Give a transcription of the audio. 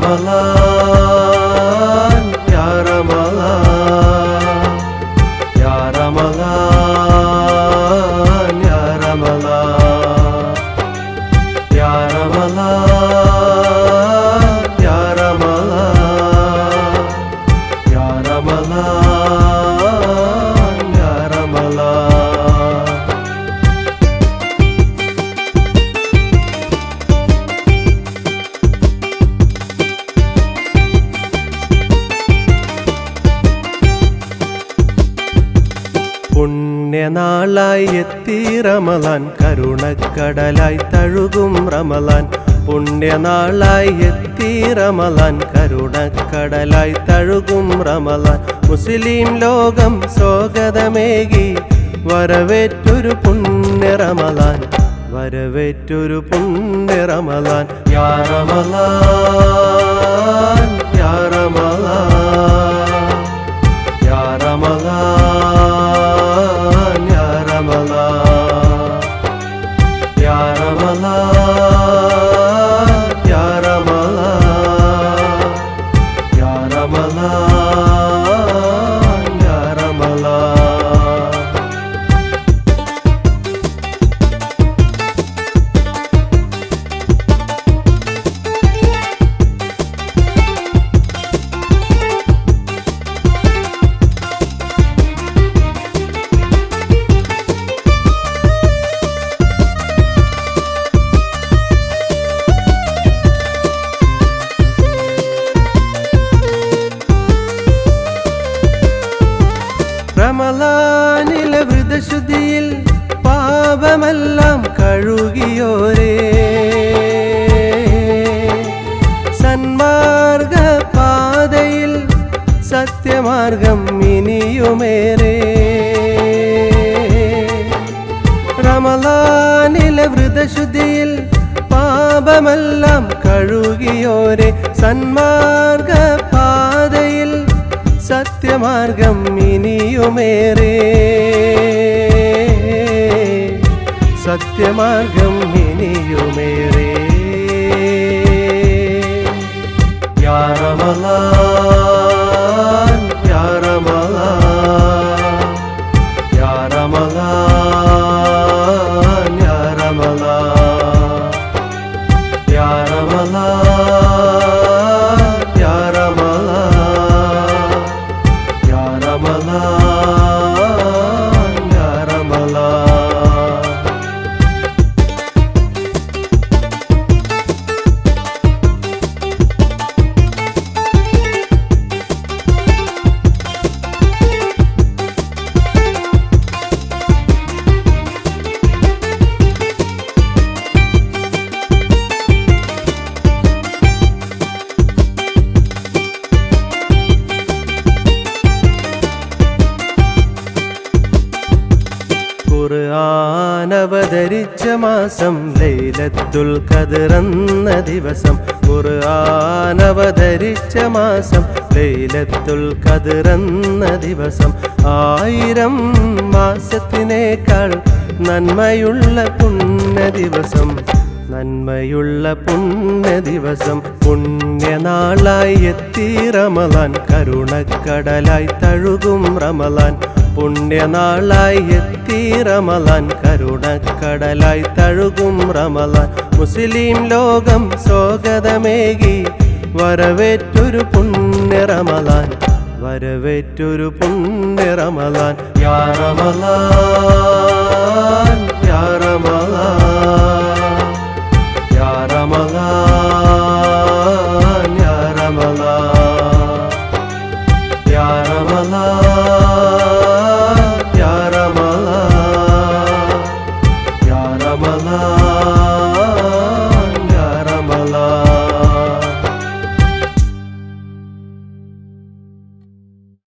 റമളാൻ യാ റമളാൻ യാ റമളാൻ യാ റമളാൻ യാ റമളാൻ യാ റമളാൻ യാ റമളാൻ യാ റമളാൻ. പുണ്യനാളായി എത്തി റമളാൻ കരുണക്കടലായി തഴുകും റമളാൻ. പുണ്യനാളായി എത്തി റമളാൻ കരുണക്കടലായി തഴുകും റമളാൻ. മുസ്ലിം ലോകം സ്വാഗതമേകി വരവേറ്റൊരു പുണ്യ റമളാൻ വരവേറ്റൊരു പുണ്യ റമളാൻ. യാ റമളാൻ യാ റമളാൻ യാ റമളാൻ യാ റമളാൻ യാ റമളാൻ യാ റമളാൻ യാ റമളാൻ യാ റമളാൻ. റമളാനിലെ വ്രതശുദ്ധിയിൽ പാപമെല്ലാം കഴുകിയോരേ, സന്മാർഗ പാതയിൽ സത്യമാർഗം ഇനിയുമേറെ. റമളാനിലെ വ്രതശുദ്ധിയിൽ പാപമെല്ലാം കഴുകിയോരേ, സന്മാർഗ പാതയിൽ സത്യമാർഗം ഇനിയുമേറെ. സത്യമാർഗം ഇനിയുമേറെ. യാ റമളാൻ യാ റമളാൻ യാ റമളാൻ യാ റമളാൻ യാ റമളാൻ യാ റമളാൻ യാ റമളാൻ യാ റമളാൻ. ഖുർആൻ അവതരിച്ച മാസം ലൈലത്തുൽ ഖദ്ർ എന്ന ദിവസം. ഖുർആൻ അവതരിച്ച മാസം ലൈലത്തുൽ ഖദ്ർ എന്ന ദിവസം. 1000 മാസത്തിനേക്കാൾ നന്മയുള്ള പുണ്യ ദിവസം നന്മയുള്ള പുണ്യ ദിവസം. പുണ്യനാളായി എത്തി റമളാൻ കരുണക്കടലായി തഴുകും റമളാൻ. പുണ്യനാളായി എത്തി റമളാൻ കരുണക്കടലായി തഴുകും റമളാൻ. മുസ്ലിം ലോകം സ്വാഗതമേകി വരവേറ്റൊരു പുണ്യ റമളാൻ വരവേറ്റൊരു പുണ്യ റമളാൻ. യാ റമളാൻ